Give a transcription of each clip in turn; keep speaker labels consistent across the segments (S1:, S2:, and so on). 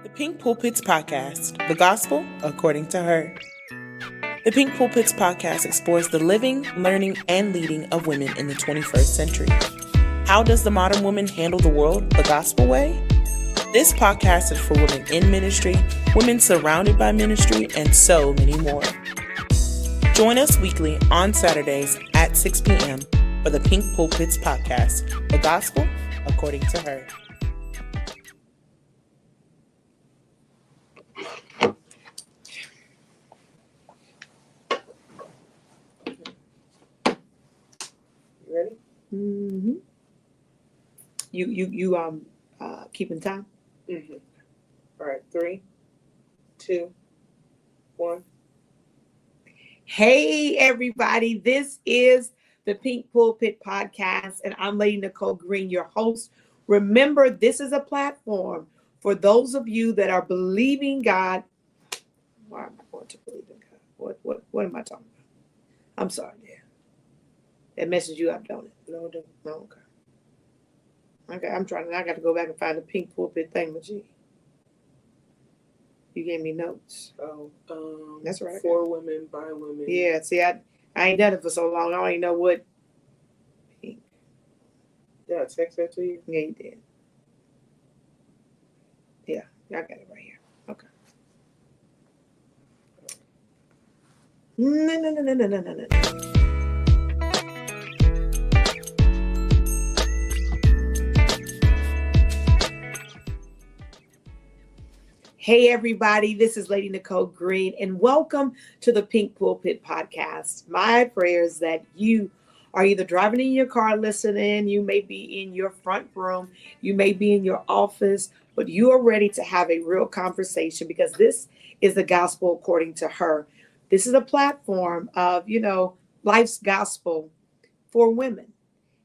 S1: The Pink Pulpits Podcast, the gospel according to her. The Pink Pulpits Podcast explores the living, learning, and leading of women in the 21st century. How does the modern woman handle the world the gospel way? This podcast is for women in ministry, women surrounded by ministry, and so many more. Join us weekly on Saturdays at 6 p.m. for the Pink Pulpits Podcast, the gospel according to her.
S2: Ready?
S3: Mm-hmm. You keeping time?
S2: Mm-hmm. All right, 3, 2, 1.
S3: Hey everybody, this is the Pink Pulpit Podcast, and I'm Lady Nicole Green, your host. Remember, this is a platform for those of you that are believing God. Why am I going to believe in God? What am I talking about? I'm sorry, dear. That messes you up, don't it?
S2: No, don't.
S3: No, okay. Okay, I got to go back and find the Pink Pulpit thingamajig. You gave me notes.
S2: Oh,
S3: That's right.
S2: For women, by women.
S3: Yeah, see, I ain't done it for so long. I don't even know what. Pink.
S2: Did I text that to you?
S3: Yeah, you did. Yeah, I got it right here. Okay. No. Hey everybody, this is Lady Nicole Green, and welcome to the Pink Pulpit Podcast. My prayer is that you are either driving in your car listening, you may be in your front room, you may be in your office, but you are ready to have a real conversation because this is the gospel according to her. This is a platform of, life's gospel for women.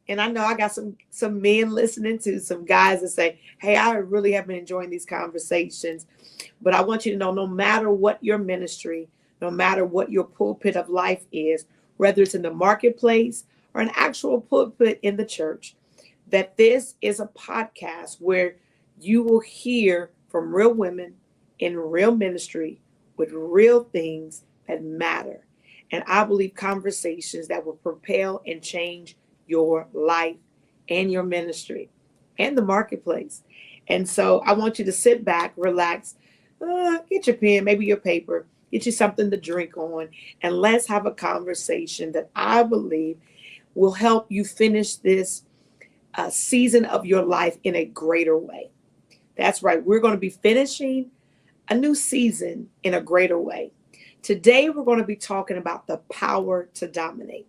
S3: And I know I got some men listening to some guys that say, hey, I really have been enjoying these conversations. But I want you to know, no matter what your ministry, no matter what your pulpit of life is, whether it's in the marketplace or an actual pulpit in the church, that this is a podcast where you will hear from real women in real ministry with real things that matter. And I believe conversations that will propel and change your life and your ministry and the marketplace. And so I want you to sit back, relax, get your pen, maybe your paper, get you something to drink on, and let's have a conversation that I believe will help you finish this season of your life in a greater way. That's right. We're going to be finishing a new season in a greater way. Today, we're going to be talking about the power to dominate.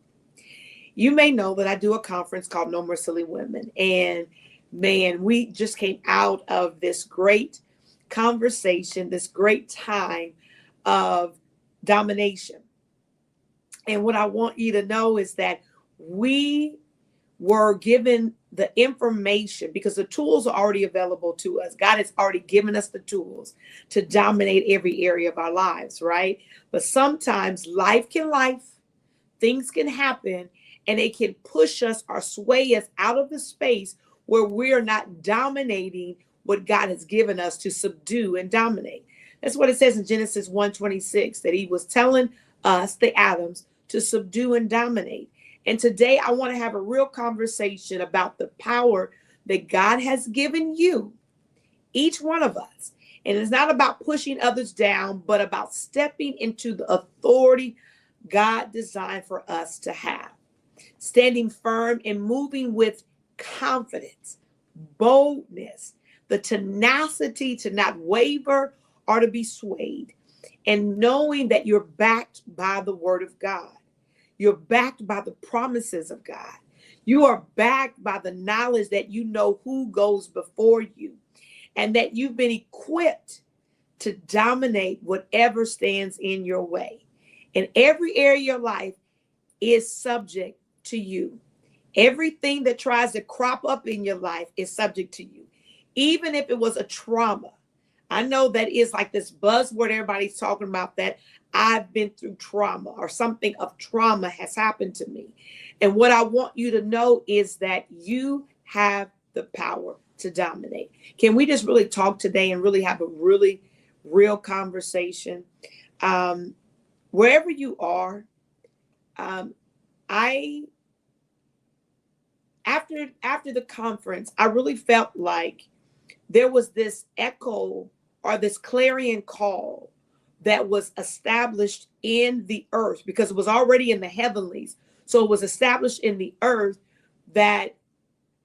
S3: You may know that I do a conference called No More Silly Women. And man, we just came out of this great conversation, this great time of domination. And what I want you to know is that we were given the information because the tools are already available to us. God has already given us the tools to dominate every area of our lives, right? But sometimes things can happen, and it can push us or sway us out of the space where we're not dominating what God has given us to subdue and dominate. That's what it says in Genesis 1:26, that he was telling us, the Adams, to subdue and dominate. And today I want to have a real conversation about the power that God has given you, each one of us. And it's not about pushing others down, but about stepping into the authority God designed for us to have. Standing firm and moving with confidence, boldness, the tenacity to not waver or to be swayed, and knowing that you're backed by the word of God. You're backed by the promises of God. You are backed by the knowledge that you know who goes before you and that you've been equipped to dominate whatever stands in your way. And every area of your life is subject to you. Everything that tries to crop up in your life is subject to you. Even if it was a trauma. I know that is like this buzzword everybody's talking about, that I've been through trauma or something of trauma has happened to me. And what I want you to know is that you have the power to dominate. Can we just really talk today and really have a really real conversation? Wherever you are, I after the conference, I really felt like there was this echo or this clarion call that was established in the earth, because it was already in the heavenlies. So it was established in the earth that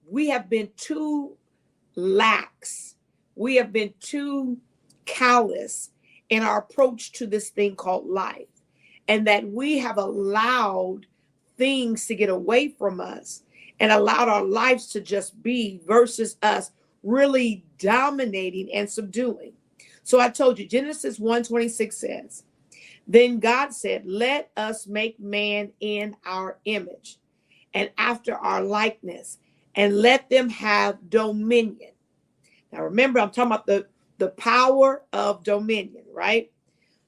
S3: we have been too lax. We have been too callous in our approach to this thing called life. And that we have allowed things to get away from us and allowed our lives to just be versus us really dominating and subduing. So I told you, Genesis 1:26 says, then God said, let us make man in our image and after our likeness, and let them have dominion. Now remember, I'm talking about the power of dominion, right?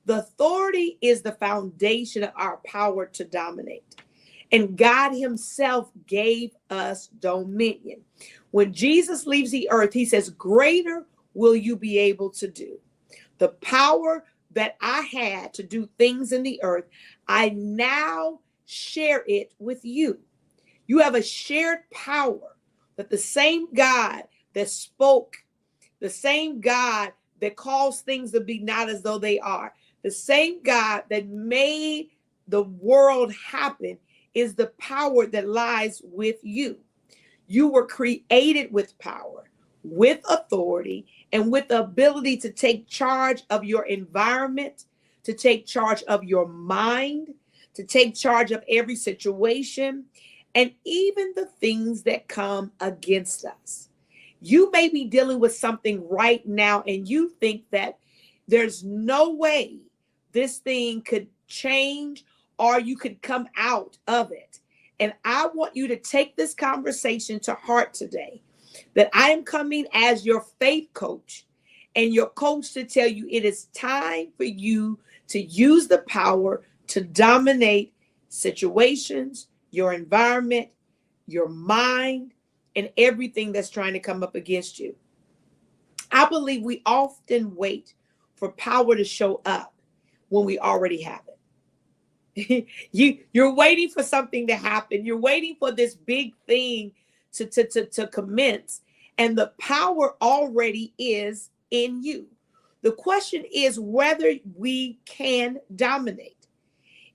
S3: The authority is the foundation of our power to dominate. And God himself gave us dominion. When Jesus leaves the earth, he says, greater will you be able to do. The power that I had to do things in the earth, I now share it with you. You have a shared power that the same God that spoke, the same God that calls things to be not as though they are, the same God that made the world happen is the power that lies with you. You were created with power, with authority, and with the ability to take charge of your environment, to take charge of your mind, to take charge of every situation, and even the things that come against us. You may be dealing with something right now, and you think that there's no way this thing could change or you could come out of it. And I want you to take this conversation to heart today, that I am coming as your faith coach and your coach to tell you it is time for you to use the power to dominate situations, your environment, your mind, and everything that's trying to come up against you. I believe we often wait for power to show up when we already have it. You're waiting for something to happen. You're waiting for this big thing to commence, and the power already is in you. The question is whether we can dominate.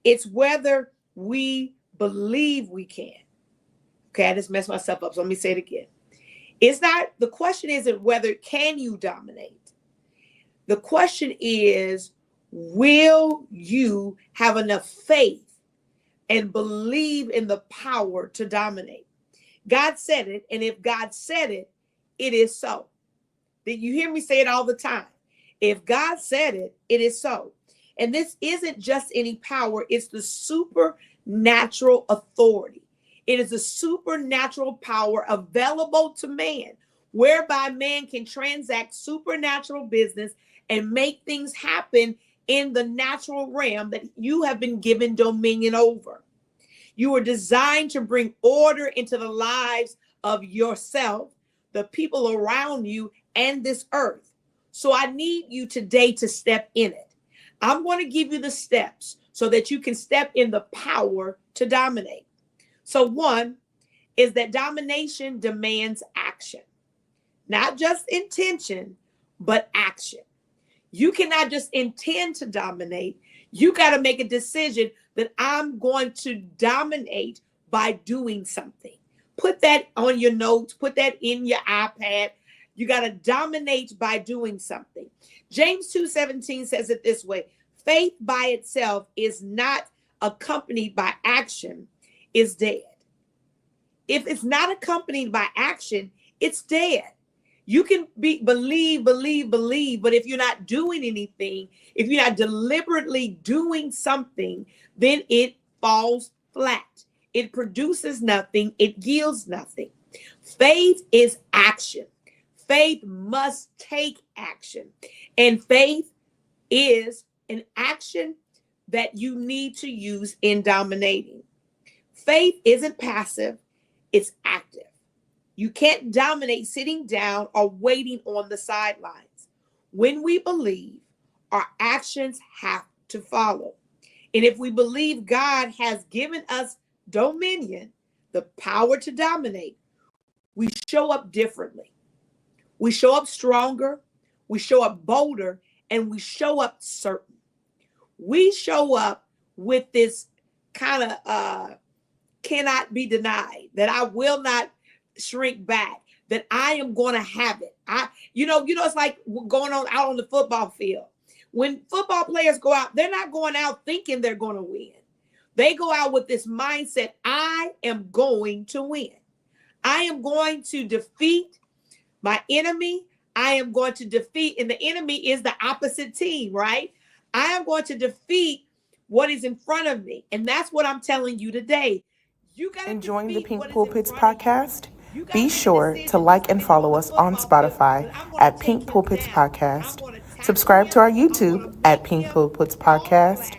S3: It's whether we believe we can. Okay, I just messed myself up, so let me say it again. The question isn't whether can you dominate. The question is, will you have enough faith and believe in the power to dominate? God said it, and if God said it, it is so. Did you hear me say it all the time? If God said it, it is so. And this isn't just any power, it's the supernatural authority. It is a supernatural power available to man, whereby man can transact supernatural business and make things happen in the natural realm that you have been given dominion over. You were designed to bring order into the lives of yourself, the people around you, and this earth. So I need you today to step in it. I'm going to give you the steps so that you can step in the power to dominate. So one is that domination demands action, not just intention, but action. You cannot just intend to dominate. You got to make a decision that I'm going to dominate by doing something. Put that on your notes, put that in your iPad. You got to dominate by doing something. James 2:17 says it this way: faith by itself is not accompanied by action, is dead. If it's not accompanied by action, it's dead. You can believe, but if you're not doing anything, if you're not deliberately doing something, then it falls flat. It produces nothing. It yields nothing. Faith is action. Faith must take action. And faith is an action that you need to use in dominating. Faith isn't passive, it's active. You can't dominate sitting down or waiting on the sidelines. When we believe, our actions have to follow. And if we believe God has given us dominion, the power to dominate, we show up differently. We show up stronger, we show up bolder, and we show up certain. We show up with this kind of cannot be denied, that I will not shrink back, that I am going to have it. It's like going on out on the football field. When football players go out, they're not going out thinking they're going to win. They go out with this mindset, I am going to win. I am going to defeat my enemy. I am going to defeat, and the enemy is the opposite team, right? I am going to defeat what is in front of me. And that's what I'm telling you today. You got to
S1: enjoying the Pink Pulpits podcast? Be sure to like and follow us on Spotify at Pink Pulpits Podcast. Subscribe to our YouTube at Pink Pulpits Podcast.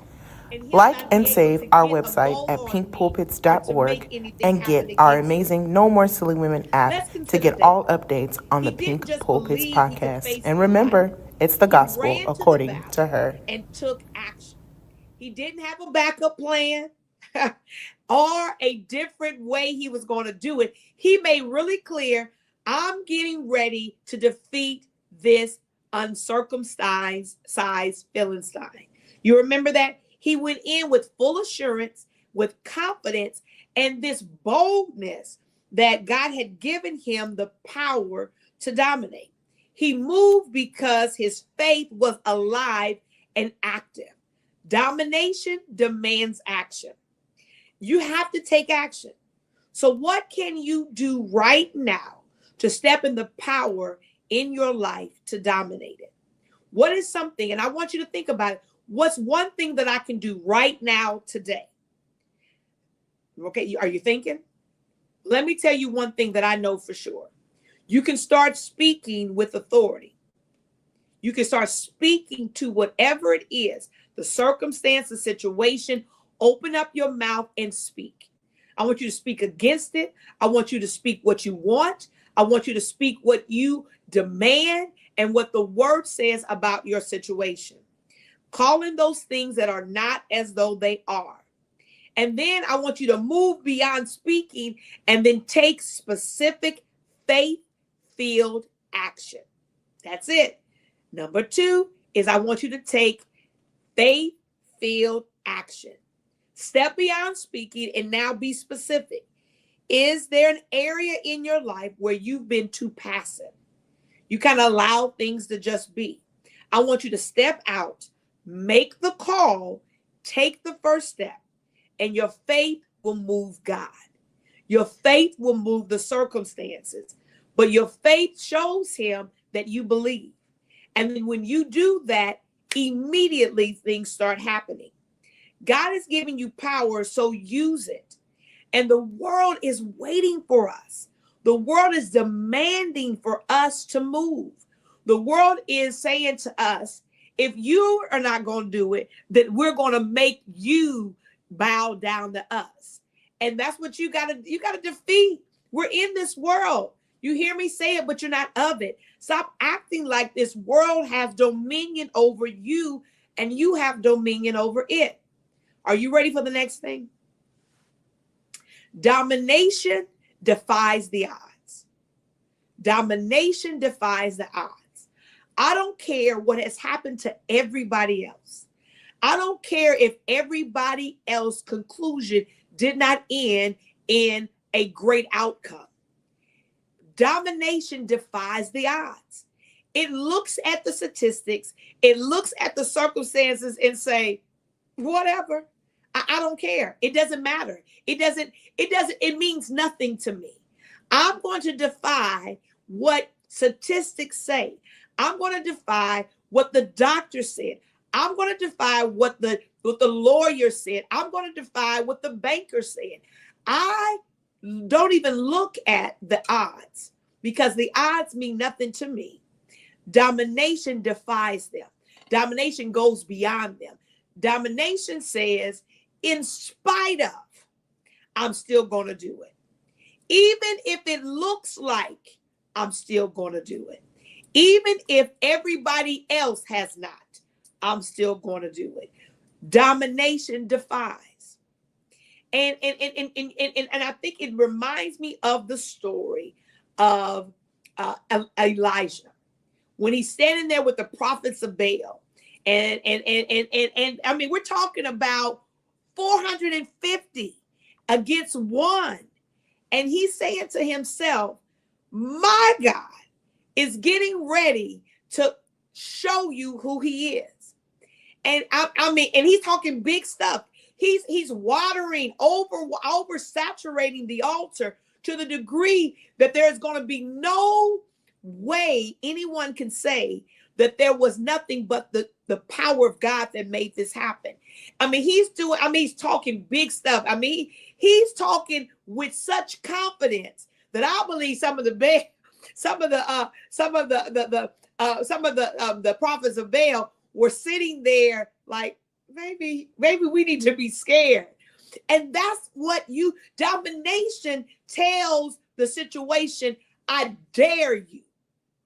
S1: Like and save our website at pinkpulpits.org and get our amazing No More Silly Women app to get all updates on the Pink Pulpits podcast. And remember, it's the gospel according to her.
S3: And took action. He didn't have a backup plan or a different way he was going to do it. He made really clear, I'm getting ready to defeat this uncircumcised Philistine. You remember that? He went in with full assurance, with confidence, and this boldness that God had given him the power to dominate. He moved because his faith was alive and active. Domination demands action. You have to take action. So what can you do right now to step in the power in your life to dominate it? What is something, and I want you to think about it, what's one thing that I can do right now today? Okay, are you thinking? Let me tell you one thing that I know for sure. You can start speaking with authority. You can start speaking to whatever it is, the circumstance, the situation. Open up your mouth and speak. I want you to speak against it. I want you to speak what you want. I want you to speak what you demand and what the word says about your situation. Calling those things that are not as though they are. And then I want you to move beyond speaking and then take specific faith-filled action. That's it. Number 2 is I want you to take faith-filled action. Step beyond speaking and now be specific. Is there an area in your life where you've been too passive? You kind of allow things to just be. I want you to step out, make the call, take the first step, and your faith will move God. Your faith will move the circumstances, but your faith shows him that you believe. And then when you do that, immediately things start happening. God is giving you power, so use it. And the world is waiting for us. The world is demanding for us to move. The world is saying to us, if you are not going to do it, then we're going to make you bow down to us. And that's what you got to defeat. We're in this world. You hear me say it, but you're not of it. Stop acting like this world has dominion over you and you have dominion over it. Are you ready for the next thing? Domination defies the odds. Domination defies the odds. I don't care what has happened to everybody else. I don't care if everybody else's conclusion did not end in a great outcome. Domination defies the odds. It looks at the statistics, it looks at the circumstances and say, whatever, I don't care. It doesn't matter. It means nothing to me. I'm going to defy what statistics say. I'm going to defy what the doctor said. I'm going to defy what the lawyer said. I'm going to defy what the banker said. I don't even look at the odds because the odds mean nothing to me. Domination defies them. Domination goes beyond them. Domination says, in spite of, I'm still going to do it. Even if it looks like I'm still going to do it. Even if everybody else has not, I'm still going to do it. Domination defies. And I think it reminds me of the story of Elijah when he's standing there with the prophets of Baal. And I mean, we're talking about 450 against one. And he's saying to himself, my God is getting ready to show you who he is. And I mean, and he's talking big stuff. He's watering, over saturating the altar to the degree that there's going to be no way anyone can say that there was nothing but the power of God that made this happen. I mean, he's talking big stuff. I mean, he's talking with such confidence that I believe some of the prophets of Baal were sitting there like, maybe we need to be scared. And that's what domination tells the situation. I dare you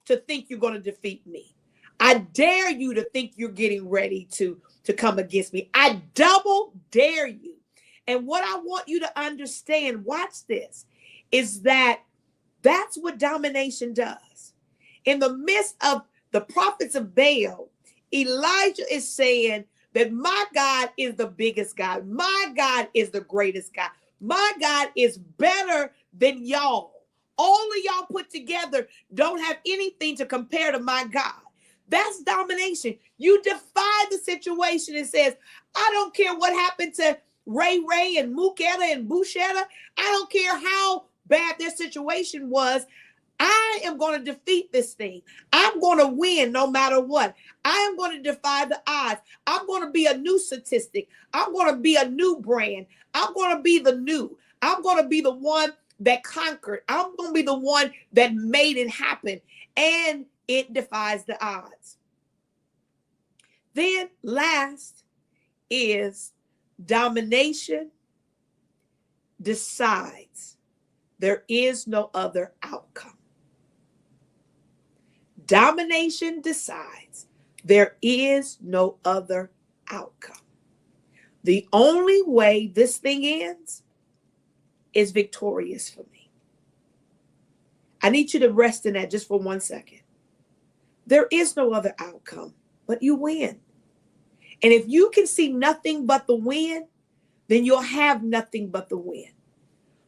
S3: to think you're going to defeat me. I dare you to think you're getting ready to come against me. I double dare you. And what I want you to understand, watch this, is that's what domination does. In the midst of the prophets of Baal, Elijah is saying that my God is the biggest God. My God is the greatest God. My God is better than y'all. All of y'all put together don't have anything to compare to my God. That's domination. You defy the situation and says, I don't care what happened to Ray and Muketa and Bushetta. I don't care how bad their situation was. I am going to defeat this thing. I'm going to win no matter what. I am going to defy the odds. I'm going to be a new statistic. I'm going to be a new brand. I'm going to be the new. I'm going to be the one that conquered. I'm going to be the one that made it happen. And it defies the odds. Then last is domination decides there is no other outcome. Domination decides there is no other outcome. The only way this thing ends is victorious for me. I need you to rest in that just for 1 second. There is no other outcome, but you win. And if you can see nothing but the win, then you'll have nothing but the win.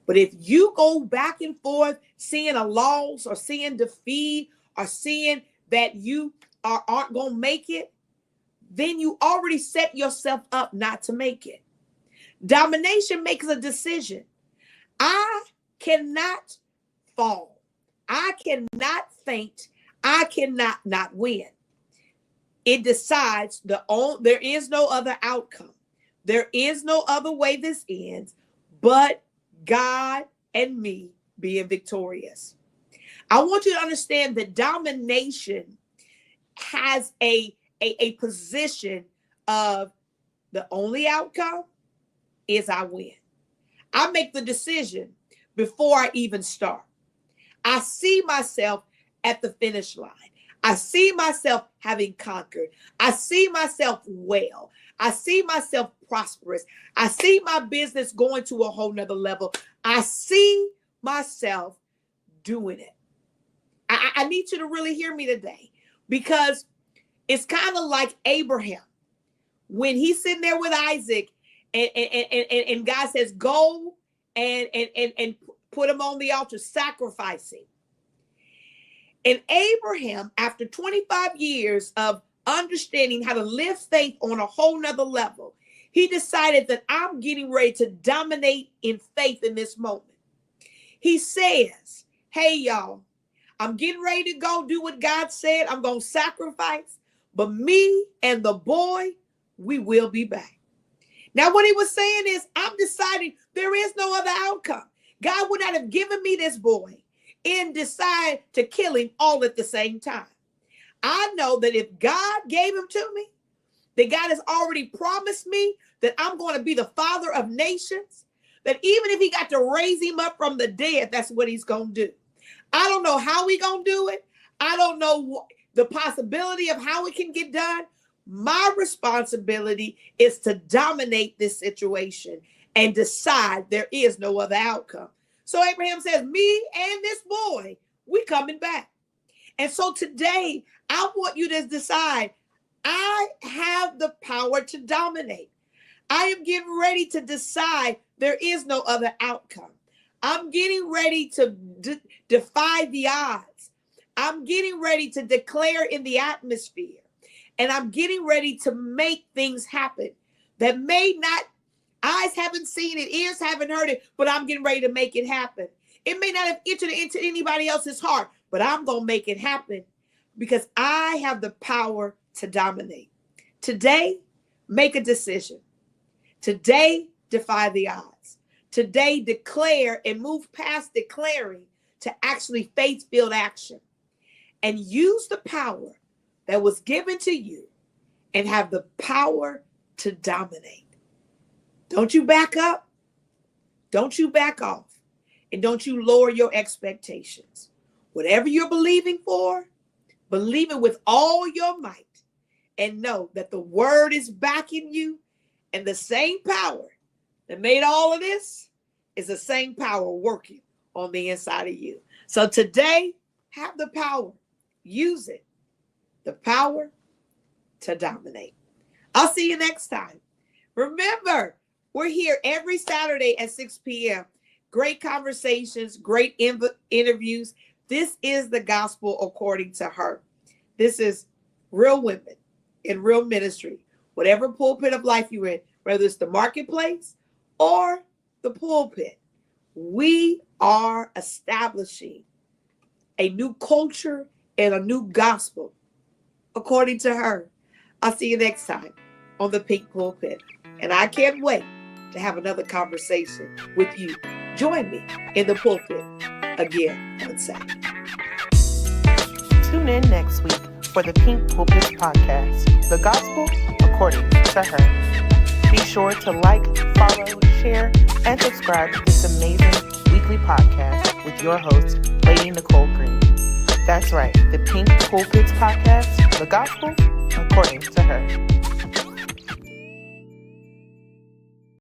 S3: But if you go back and forth seeing a loss or seeing defeat or seeing that you aren't going to make it, then you already set yourself up not to make it. Domination makes a decision. I cannot fall. I cannot faint. I cannot not win. It decides there is no other outcome. There is no other way this ends but God and me being victorious. I want you to understand that domination has a position of the only outcome is I win. I make the decision before I even start. I see myself at the finish line. I see myself having conquered. I see myself well. I see myself prosperous. I see my business going to a whole nother level. I see myself doing it. I need you to really hear me today, because it's kind of like Abraham when he's sitting there with Isaac and God says, go and put him on the altar, sacrificing. And Abraham, after 25 years of understanding how to live faith on a whole nother level, he decided that I'm getting ready to dominate in faith in this moment. He says, hey, y'all, I'm getting ready to go do what God said. I'm going to sacrifice, but me and the boy, we will be back. Now, what he was saying is, I'm deciding there is no other outcome. God would not have given me this boy and decide to kill him all at the same time. I know that if God gave him to me, that God has already promised me that I'm going to be the father of nations, that even if he got to raise him up from the dead, that's what he's going to do. I don't know how he's going to do it. I don't know the possibility of how it can get done. My responsibility is to dominate this situation and decide there is no other outcome. So Abraham says, me and this boy, we coming back. And so today, I want you to decide, I have the power to dominate. I am getting ready to decide there is no other outcome. I'm getting ready to defy the odds. I'm getting ready to declare in the atmosphere. And I'm getting ready to make things happen that may not, eyes haven't seen it, ears haven't heard it, but I'm getting ready to make it happen. It may not have entered into anybody else's heart, but I'm going to make it happen because I have the power to dominate. Today, make a decision. Today, defy the odds. Today, declare and move past declaring to actually faith-filled action and use the power that was given to you and have the power to dominate. Don't you back up. Don't you back off. And don't you lower your expectations. Whatever you're believing for, believe it with all your might and know that the word is backing you, and the same power that made all of this is the same power working on the inside of you. So today, have the power. Use it. The power to dominate. I'll see you next time. Remember, we're here every Saturday at 6 p.m. Great conversations, great interviews. This is the gospel according to her. This is real women in real ministry. Whatever pulpit of life you're in, whether it's the marketplace or the pulpit, we are establishing a new culture and a new gospel according to her. I'll see you next time on the Pink Pulpit. And I can't wait to have another conversation with you. Join me in the pulpit again on Saturday.
S1: Tune in next week for the Pink Pulpits Podcast, the gospel according to her. Be sure to like, follow, share, and subscribe to this amazing weekly podcast with your host, Lady Nicole Green. That's right, the Pink Pulpits Podcast, the gospel according to her.